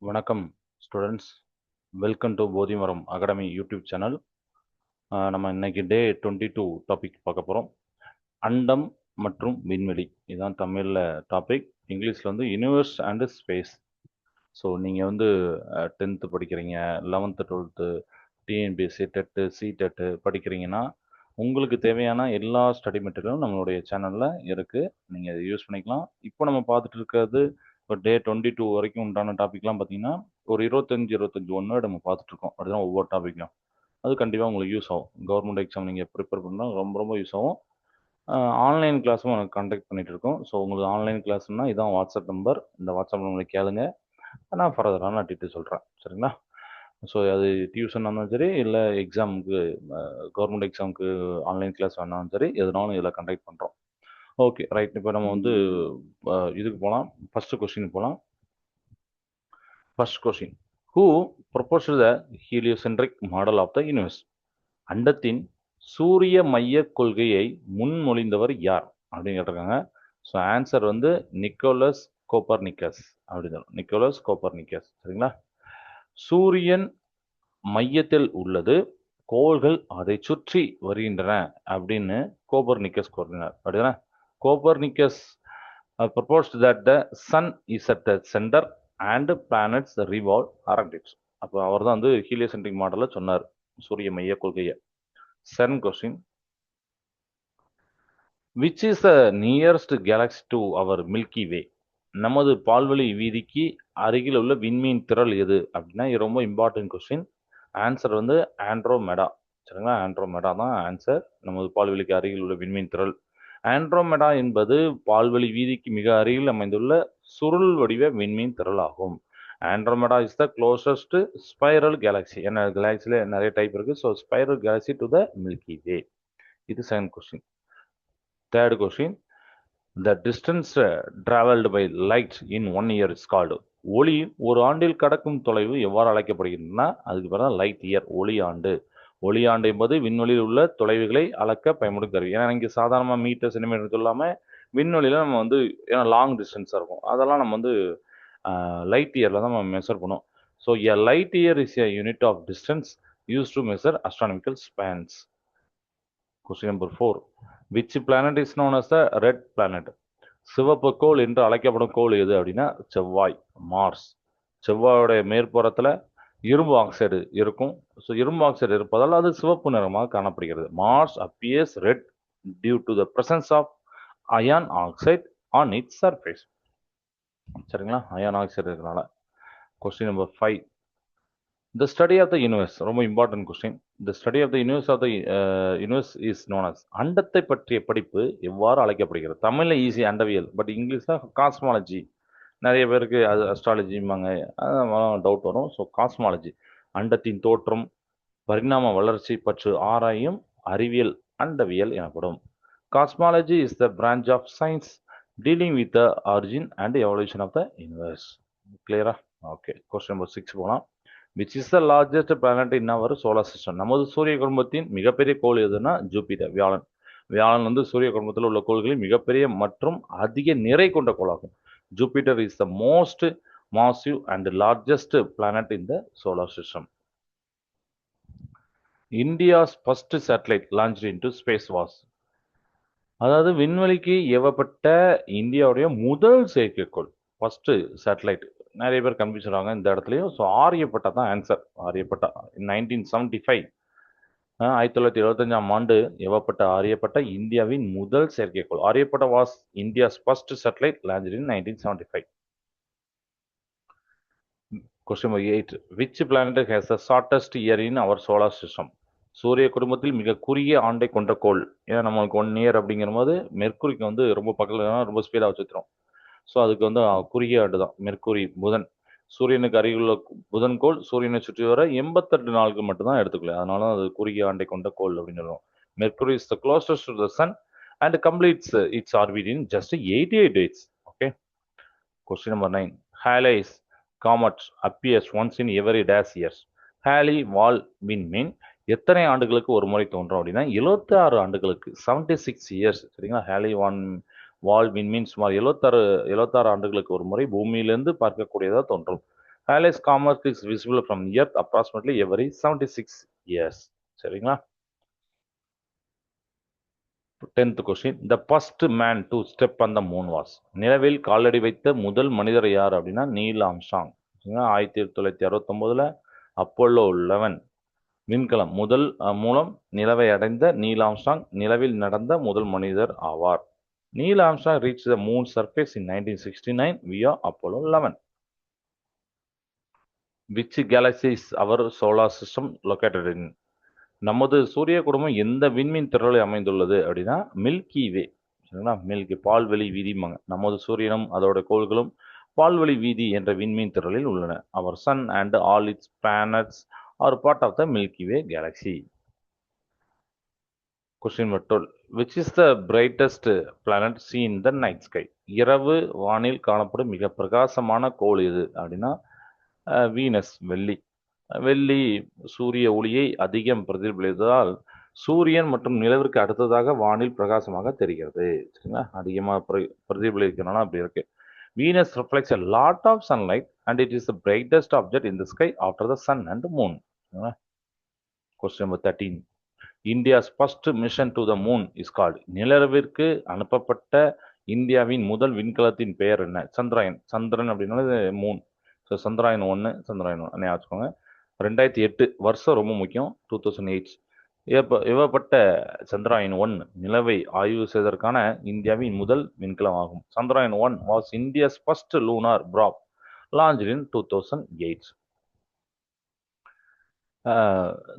வணக்கம் students. Welcome to Bodhimaram academy YouTube channel. நம்ம இன்னைக்கு டே 22 டாபிக் பார்க்க போகிறோம். அண்டம் மற்றும் விண்வெளி, இதுதான் தமிழில் டாபிக். இங்கிலீஷில் வந்து யூனிவர்ஸ் அண்டு ஸ்பேஸ். ஸோ நீங்கள் வந்து 10th படிக்கிறீங்க, 11th 12th TNPSC TET CTET படிக்கிறீங்கன்னா உங்களுக்கு தேவையான எல்லா ஸ்டடி மெட்டீரியலும் நம்மளுடைய சேனலில் இருக்குது. நீங்கள் அதை யூஸ் பண்ணிக்கலாம். இப்போ நம்ம பார்த்துட்டு இருக்கிறது இப்போ டே 22 வரைக்கும் உண்டான டாபிக்லாம் பார்த்தீங்கன்னா ஒரு 25 ஒன் வேர்டு நம்ம பார்த்துட்ருக்கோம். அப்படிதான் ஒவ்வொரு டாப்பிக்கும். அது கண்டிப்பாக உங்களுக்கு யூஸ் ஆகும். கவர்மெண்ட் எக்ஸாம் நீங்கள் ப்ரிப்பேர் பண்ணால் ரொம்ப ரொம்ப யூஸ் ஆகும். ஆன்லைன் கிளாஸும் எனக்கு கண்டக்ட் பண்ணிகிட்டு இருக்கோம். ஸோ உங்களுக்கு ஆன்லைன் கிளாஸ்னால் இதான் வாட்ஸ்அப் நம்பர். இந்த வாட்ஸ்அப் நம்பரில் கேளுங்க, நான் ஃபர்தராக நான் டீட்டெயில் சொல்கிறேன். சரிங்களா? ஸோ அது டியூஷன் இருந்தாலும் சரி, இல்லை எக்ஸாமுக்கு கவர்மெண்ட் எக்ஸாமுக்கு ஆன்லைன் கிளாஸ் வேணாலும் சரி, எதுனாலும் இதில் கண்டக்ட் பண்ணுறோம். Okay right. இப்போ நம்ம வந்து இதுக்கு போகலாம். ஃபஸ்ட்டு கொஸ்டின் போகலாம். First question, who proposed the heliocentric model of the universe? அண்டத்தின் சூரிய மைய கொள்கையை முன்மொழிந்தவர் யார் அப்படின்னு கேட்டிருக்காங்க. ஸோ ஆன்சர் வந்து நிக்கோலஸ் கோப்பர்னிக்கஸ் அப்படின்னு. Nicolaus Copernicus. சரிங்களா? சூரியன் மையத்தில் உள்ளது, கோள்கள் அதை சுற்றி வருகின்றன அப்படின்னு கோப்பர்னிக்கஸ் கூறினார். அப்படிதானே? Copernicus proposed that the sun is at the center and planets revolve around it. அப்போ அவர் தான் வந்து ஹீலியோசென்ட்ரிக் மாடலில் சொன்னார் சூரிய மைய கொள்கையை. Second question, which is the nearest galaxy to our Milky Way? நமது பால்வெளி வீதிக்கு அருகில் உள்ள விண்மீன் திரள் எது அப்படின்னா இது ரொம்ப இம்பார்ட்டன்ட் கொஸ்டின். ஆன்சர் வந்து ஆண்ட்ரோமெடா. சரிங்களா? ஆண்ட்ரோமெடா தான் ஆன்சர். நமது பால்வெளிக்கு அருகில் உள்ள விண்மீன் திரள் ஆண்ட்ரோமெடா என்பது பால்வெளி வீதிக்கு மிக அருகில் அமைந்துள்ள சுருள் வடிவ விண்மீன் திரள் ஆகும். Andromeda is the closest spiral galaxy. ஏன்னா கேலக்சியில் நிறைய டைப் இருக்கு. So spiral galaxy to the Milky Way. இது second question. Third question, the distance travelled by light in 1 year is called. ஒளி ஒரு ஆண்டில் கடக்கும் தொலைவு எவ்வாறு அழைக்கப்படுகின்றன? அதுக்கு பேர் தான் லைட் இயர், ஒளி ஆண்டு. ஒளி ஆண்டு என்பது விண்வெளியில் உள்ள தொலைவுகளை அளக்க பயன்படும் கருவி. ஏன்னா இங்கே சாதாரணமாக மீட்டர் சென்டிமீட்டர் சொல்லாமல் விண்வெளியில் நம்ம வந்து ஏன்னா லாங் டிஸ்டன்ஸாக இருக்கும், அதெல்லாம் நம்ம வந்து லைட் இயரில் தான் நம்ம மெஷர் பண்ணுவோம். So a light year is a unit of distance use to measure astronomical spans. Question number 4, which planet is known as the red planet? சிவப்பு கோள் என்று அழைக்கப்படும் கோள் எது அப்படின்னா செவ்வாய், மார்ஸ். செவ்வாயோடைய மேற்புறத்தில் இரும்பு ஆக்சைடு இருக்கும். ஸோ இரும்பு ஆக்சைடு இருப்பதால் அது சிவப்பு நிறமாக காணப்படுகிறது. Mars appears red due to the presence of iron oxide on its surface. சரிங்களா? அயான் ஆக்சைடு இருக்கிறனால. Question number 5, the study of the universe. ரொம்ப important question. The study of the universe is known as. அண்டத்தை பற்றிய படிப்பு எவ்வாறு அழைக்கப்படுகிறது? தமிழில் easy அண்டவியல், பட் இங்கிலீஷில் காஸ்மாலஜி. நிறைய பேருக்கு அது அஸ்ட்ராலஜிம்பாங்க, அதெல்லாம் டவுட் வரும். ஸோ காஸ்மாலஜி அண்டத்தின் தோற்றம், பரிணாம வளர்ச்சி பற்றி ஆராயும் அறிவியல் அண்டவியல் எனப்படும். Cosmology is the branch of science dealing with the origin and evolution of the universe. கிளியரா? ஓகே. கொஸ்டின் நம்பர் 6 போகலாம். Which is the largest planet in our solar system? நமது சூரிய குடும்பத்தின் மிகப்பெரிய கோள் எதுனா ஜூபிட்டர், வியாழன். வியாழன் வந்து சூரிய குடும்பத்தில் உள்ள கோள்களில் மிகப்பெரிய மற்றும் அதிக நிறை கொண்ட கோளாகும். Jupiter is the most massive and largest planet in the solar system. India's first satellite launched into space was. அதாவது விண்வெளிக்கு ஏவப்பட்ட இந்தியாவுடைய முதல் செயற்கைக்கோள், ஃபர்ஸ்ட் சேட்டலைட். நிறைய பேர் கன்ஃபியூஸ் ஆகிறாங்க இந்த இடத்துலையும். ஸோ ஆரியப்பட்டா தான் ஆன்சர். ஆரியப்பட்டா 1975, 1975ஆம் ஆண்டு ஏவப்பட்ட ஆரியப்பட்ட இந்தியாவின் முதல் செயற்கைக்கோள். Aryabhata was India's first satellite launched in 1975. Question number 8, which planet has the shortest year in our solar system? சூரிய குடும்பத்தில் மிக குறுகிய ஆண்டை கொண்ட கோள். ஏன்னா நம்மளுக்கு 1 இயர் அப்படிங்கிற போது மெர்க்குரிக்கு வந்து ரொம்ப பக்கத்தில் ரொம்ப ஸ்பீடாக வச்சுக்கிறோம். ஸோ அதுக்கு வந்து குறுகிய ஆண்டு தான் மெர்க்குரி. புதன், சூரியனுக்கு அருகிலுள்ள புதன் கோள் சூரியனை சுற்றி வர 88 நாளுக்கு மட்டும்தான் எடுத்துக்கல, அதனால அது குறுகிய ஆண்டை கொண்ட கோள் அப்படின்னு சொல்லுவோம். Mercury is the closest to the sun and completes its orbit in just 88 days. Okay. Question number 9, Halley's comet appears once in every dash years. Halley வால் விண்மீன் எத்தனை ஆண்டுகளுக்கு ஒரு முறை தோன்றும் அப்படின்னா 76 ஆண்டுகளுக்கு, 76 இயர்ஸ். சரிங்களா? ஹேலி வால் விண்மீன் சுமார் 76 ஆண்டுகளுக்கு ஒரு முறை பூமியிலிருந்து பார்க்கக்கூடியதாக தோன்றும். Halley's Comet is visible from Earth approximately every 76 years. சரிங்களா? 10th question. The first man to step on the moon was. நிலவில் காலடி வைத்த முதல் மனிதர் யார் அப்படின்னா நீல் ஆம்ஸ்ட்ராங். 1969ல அப்போலோ 11 விண்கலம் மூலம் நிலவை அடைந்த நீல் ஆம்ஸ்ட்ராங் நிலவில் நடந்த முதல் மனிதர் ஆவார். Neil Armstrong reached the moon surface in 1969 via Apollo 11. Which galaxy is our solar system located in? நமது சூரிய குடும்பம் எந்த விண்மீன் திரளில் அமைந்துள்ளது அப்படின்னா மில்கி வே. சரிங்களா? மில்கி பால்வெளி வீதிம்பாங்க. நமது சூரியனும் அதோட கோள்களும் பால்வெளி வீதி என்ற விண்மீன் திரளில் உள்ளன. Our sun and all its planets are part of the Milky Way galaxy. Question number 12. Which is the brightest planet seen in the night sky? இரவு வானில் காணப்படும் மிக பிரகாசமான கோள் எது அப்படின்னா வீனஸ், வெள்ளி. வெள்ளி சூரிய ஒளியை அதிகம் பிரதிபலித்ததால் சூரியன் மற்றும் நிலவிற்கு அடுத்ததாக வானில் பிரகாசமாக தெரிகிறது. சரிங்களா? அதிகமாக பிரதிபலிக்கிறனால அப்படி இருக்கு. Venus reflects a lot of sunlight and it is the brightest object in the sky after the sun and moon. Question number 13. India's first mission to the moon is called. நிலவிற்கு அனுப்பப்பட்ட இந்தியாவின் முதல் விண்கலத்தின் பெயர் என்ன? சந்திராயன். சந்திரன் அப்படின்னா மூன். ஸோ சந்திராயன் 1, சந்திராயன் 1 வச்சுக்கோங்க. 2008 வருஷம் ரொம்ப முக்கியம். 2008 ஏவப்பட்ட சந்திராயன் 1 நிலவை ஆய்வு செய்வதற்கான இந்தியாவின் முதல் விண்கலம் ஆகும். Chandrayaan 1 was India's first lunar probe launched in 2008.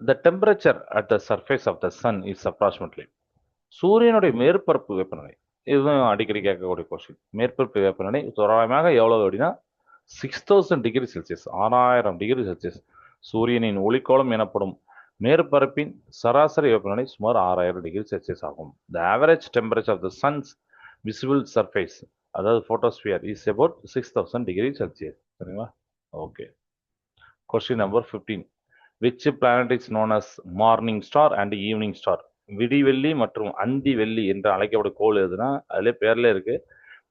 The temperature at the surface of the sun is approximately. சூரியனுடைய மேற்பரப்பு வெப்பநிலை, இதுதான் அடிக்கடி கேட்கக்கூடிய கொஸ்டின். மேற்பரப்பு வெப்பநிலை தோராயமாக எவ்வளவு அப்படின்னா 6000 டிகிரி செல்சியஸ், 6000 டிகிரி செல்சியஸ். சூரியனின் ஒளிக்கோளம் எனப்படும் மேற்பரப்பின் சராசரி வெப்பநிலை சுமார் 6000 டிகிரி செல்சியஸ் ஆகும். The average temperature of the sun's visible surface, அதாவது photosphere, is about 6000 degree Celsius. சரிங்களா? Okay. Question number 15. Which planet is known as morning star and evening star? விடிவெள்ளி மற்றும் அந்தி வெள்ளி என்று அழைக்கப்படும் கோள் எதுனா அதுல பேர்ல இருக்கு.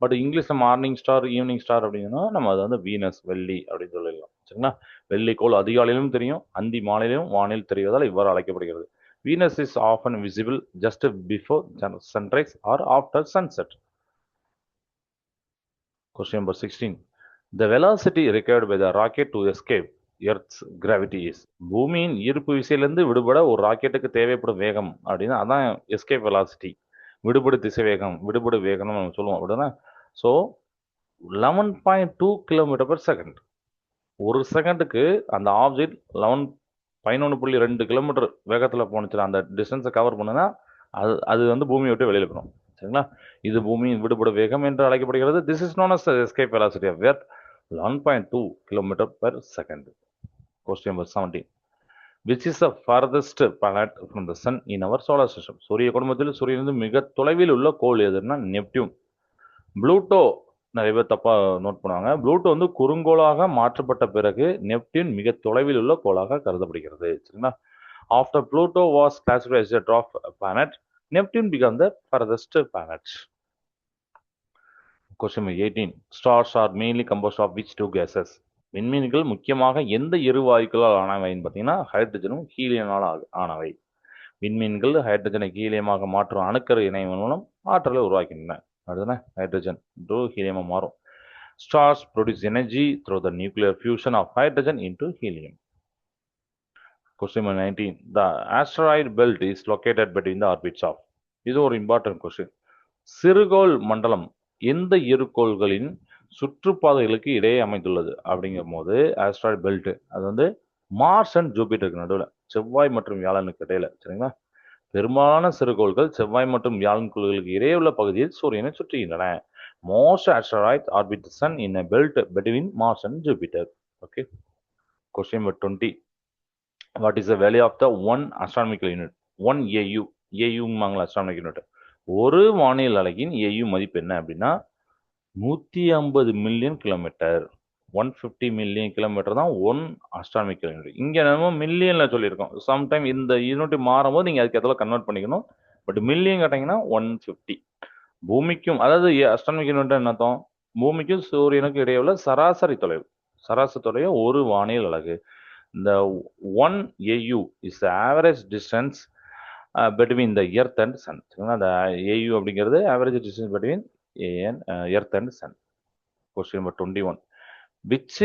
பட் இங்கிலீஷ்ல மார்னிங் ஸ்டார், ஈவினிங் ஸ்டார் அப்படின்னா நம்ம அது வந்து வீனஸ், வெள்ளி அப்படின்னு சொல்லிடலாம். சரிங்களா? வெள்ளிக்கோள் அதிகாலையிலும் தெரியும், அந்தி மாலையிலும் வானில் தெரிவதால் இவ்வாறு அழைக்கப்படுகிறது. Venus is often visible just before sunrise or after sunset. Question number 16. The velocity required by the rocket to escape Earth's gravity is. பூமியின் ஈர்ப்பு விசையிலிருந்து விடுபட ஒரு ராக்கெட்டுக்கு தேவைப்படும் வேகம் அப்படின்னா அதான் எஸ்கேப் வெலாசிட்டி, விடுபடு திசை வேகம், விடுபடு வேகம்னு நம்ம சொல்லுவோம் அப்படின்னா. So 11.2 kilometre per second. ஒரு செகண்டுக்கு அந்த ஆப்ஜெக்ட் 11.2 கிலோமீட்டர் வேகத்தில் போனுச்சுன்னா அந்த டிஸ்டன்ஸை கவர் பண்ணுனா அது வந்து பூமியை விட்டு வெளியில் போகும். சரிங்களா? இது பூமியின் விடுபடு வேகம் என்று அழைக்கப்படுகிறது. This is known as escape velocity of Earth, 1.2 kilometre per second. Question number 17. Which is the farthest planet from the sun in our solar system? சூரிய குடும்பத்தில் சூரியனிலிருந்து மிக தொலைவில் உள்ள கோள் எதுன்னா நெப்டியூன். ப்ளூட்டோ நிறைய பேர் தப்பா நோட் பண்ணுவாங்க. ப்ளூட்டோ வந்து குறுங்கோளாக மாற்றப்பட்ட பிறகு நெப்டியூன் மிக தொலைவில் உள்ள கோளாக கருதப்படுகிறது. சரிங்களா? After Pluto was classified as a dwarf planet, Neptune became the farthest planet. Question number 18. Stars are mainly composed of which two gases? விண்மீன்கள் முக்கியமாக எந்த எரிவாயுக்களால் ஆனவைன்னு பார்த்தீங்கன்னா ஹைட்ரஜனும் ஹீலியனால் ஆனவை. விண்மீன்கள் ஹைட்ரஜனை ஹீலியமாக மாற்றும் அணுக்கரு இணைவின் மூலம் ஆற்றலை உருவாக்கின்றன. அதுதானே ஹைட்ரஜன் ஹீலியமாக மாறும். Stars produce energy through the nuclear fusion of hydrogen into helium. Question number 19. The asteroid belt is located between the orbits of. இது ஒரு இம்பார்ட்டன்ட் கொஸ்டின். சிறுகோள் மண்டலம் எந்த இருகோள்களின் சுற்றுப்பாதைகளுக்கு இடையே அமைந்துள்ளது அப்படிங்கும் போது ஆஸ்ட்ராய்டு பெல்ட் அது வந்து மார்ஸ் அண்ட் ஜூபிட்டருக்கு நடுவில், செவ்வாய் மற்றும் வியாழனுக்கு இடையில. சரிங்களா? பெரும்பாலான சிறுகோள்கள் செவ்வாய் மற்றும் வியாழன் கோள்களுக்கு இடையே உள்ள பகுதியில் சூரியனை சுற்றுகின்றன. Most asteroids orbit the sun in a belt between Mars and Jupiter. Okay. Question number 20. What is the value of the one astronomical unit? 1 AU. ஏயுமாங்களா அஸ்ட்ரானமிக்கல் யூனிட். ஒரு வானியல் அலகின் ஏயு மதிப்பு என்ன அப்படின்னா 150 மில்லியன் கிலோமீட்டர். 150 மில்லியன் கிலோமீட்டர் தான் 1 astronomical unit. இங்கே நம்ம மில்லியன்ல சொல்லியிருக்கோம். சம்டைம் இந்த யூனிட் மாறும்போது நீங்கள் அதுக்கு எதில் கன்வெர்ட் பண்ணிக்கணும். பட் மில்லியன் கேட்டிங்கன்னா 150. பூமிக்கும் அதாவது அஸ்ட்ரானமிக்கல் யூனிட் என்ன அர்த்தம்? பூமிக்கும் சூரியனுக்கும் இடையே உள்ள சராசரி தொலைவு. சராசரியுடைய ஒரு வானியல் அலகு. இந்த 1 AU is the average distance between the earth and sun. அந்த AU அப்படிங்கிறது average distance between earth and sun. Question number 21. Which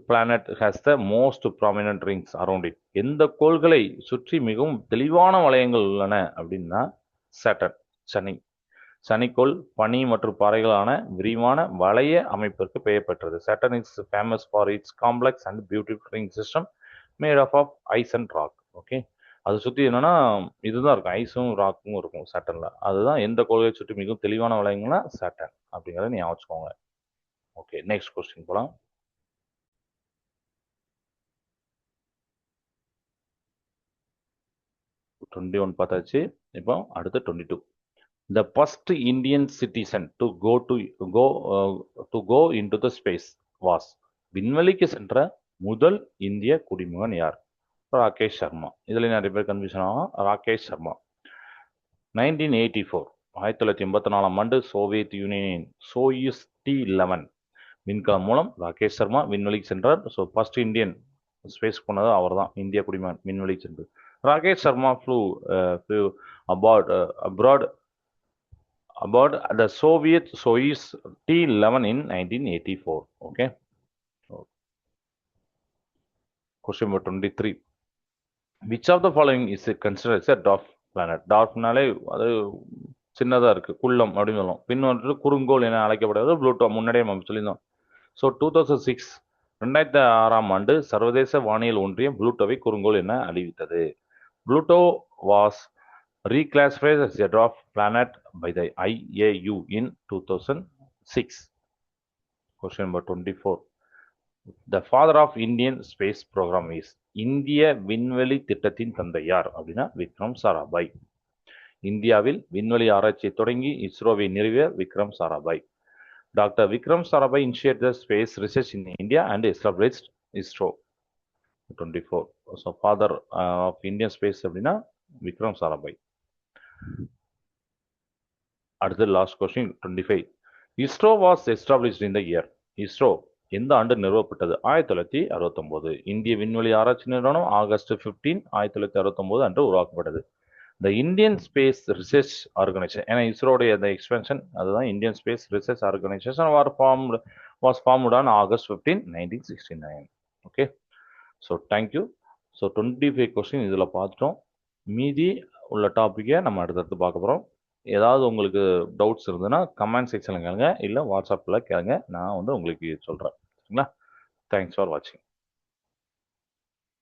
planet has the most prominent rings around it? எந்த கோள்களை சுற்றி மிகவும் தெளிவான வளையங்கள் உள்ளன அப்படின்னா Saturn, சனி. சனிக்கோள் பனி மற்றும் பாறைகளான விரிவான வளைய அமைப்பிற்கு பெயர் பெற்றது. Saturn is famous for its complex and beautiful ring system made up of ice and rock. Okay, அதை சுற்றி என்னன்னா இதுதான் இருக்கும், ஐஸும் ராக்கும் இருக்கும் Saturnல. அதுதான் எந்த கோள்களை சுற்றி மிகவும் தெளிவான வளையங்கள்னா Saturn அப்படிங்கிறத ஞாபகம் வச்சுக்கோங்க. ஓகே, நெக்ஸ்ட் கொஸ்டின் போலாம். 21 பார்த்தாச்சு. இப்போ அடுத்து 22. The first Indian citizen to go into the space was. விண்வெளிக்கு சென்ற முதல் இந்திய குடிமகன் யார்? ராகேஷ் சர்மா. இதுல நிறைய பேர் கன்ஃபியூஷன் ஆகும். ராகேஷ் சர்மா. 1984 1984ஆம் ஆண்டு சோவியத் யூனியனின் சோயுஸ் T11 விண்கலம் மூலம் ராகேஷ் சர்மா விண்வெளிக்கு சென்றார். ஸோ ஃபர்ஸ்ட் இந்தியன் ஸ்பேஸ் போனது அவர் தான், இந்திய குடிமகன் விண்வெளிக்கு சென்று. Rakesh Sharma flew abroad the Soviet Soyuz T11 in 1984. Okay. Question number 23. Which of the following is considered as a dwarf planet? டார்ஃப்னாலே அது சின்னதாக இருக்குது, குள்ளம் அப்படின்னு சொல்லலாம். பின் வந்துட்டு குறுங்கோள் என அழைக்கப்படுறது ப்ளூட்டோ. முன்னாடியே நம்ம சொல்லியிருந்தோம். ஸோ 2006 2006ஆம் ஆண்டு சர்வதேச வானியல் ஒன்றியம் ப்ளூட்டோவை குறுங்கோள் என அறிவித்தது. Pluto was reclassified as a dwarf planet by the IAU in 2006. Question number 24. The father of Indian space program is. இந்திய விண்வெளி திட்டத்தின் தந்தை யார் அப்படின்னா விக்ரம் சாராபாய். இந்தியாவில் விண்வெளி ஆராய்ச்சியை தொடங்கி இஸ்ரோவை நிறுவிய Vikram Sarabhai. Doctor Vikram Sarabhai initiated the space research in India and established ISRO. 24. So father of Indian space அப்படின்னா விக்ரம் சாராபாய். அடுத்து last question 25. ISRO was established in the year. ISRO எந்த ஆண்டு நிறுவப்பட்டது? 1969. இந்திய விண்வெளி ஆராய்ச்சி நிறுவனம் ஆகஸ்ட் 15 1969 அன்று உருவாக்கப்பட்டது. The Indian space research organisation, ஏன்னா இஸ்ரோடைய அந்த எக்ஸ்பென்ஷன் அதுதான் Indian space research organisation was formed on August 15 1969. Okay, so thank you. So 25 question இதில் பார்த்துட்டோம். மீதி உள்ள டாப்பிக்கை நம்ம அடுத்தடுத்து பார்க்க போகிறோம். ஏதாவது உங்களுக்கு டவுட்ஸ் இருந்ததுன்னா கமெண்ட் செக்ஷனில் கேளுங்க, இல்லை வாட்ஸ்அப்பில் கேளுங்க, நான் வந்து உங்களுக்கு சொல்கிறேன். சரிங்களா? தேங்க்ஸ் ஃபார் வாட்சிங்.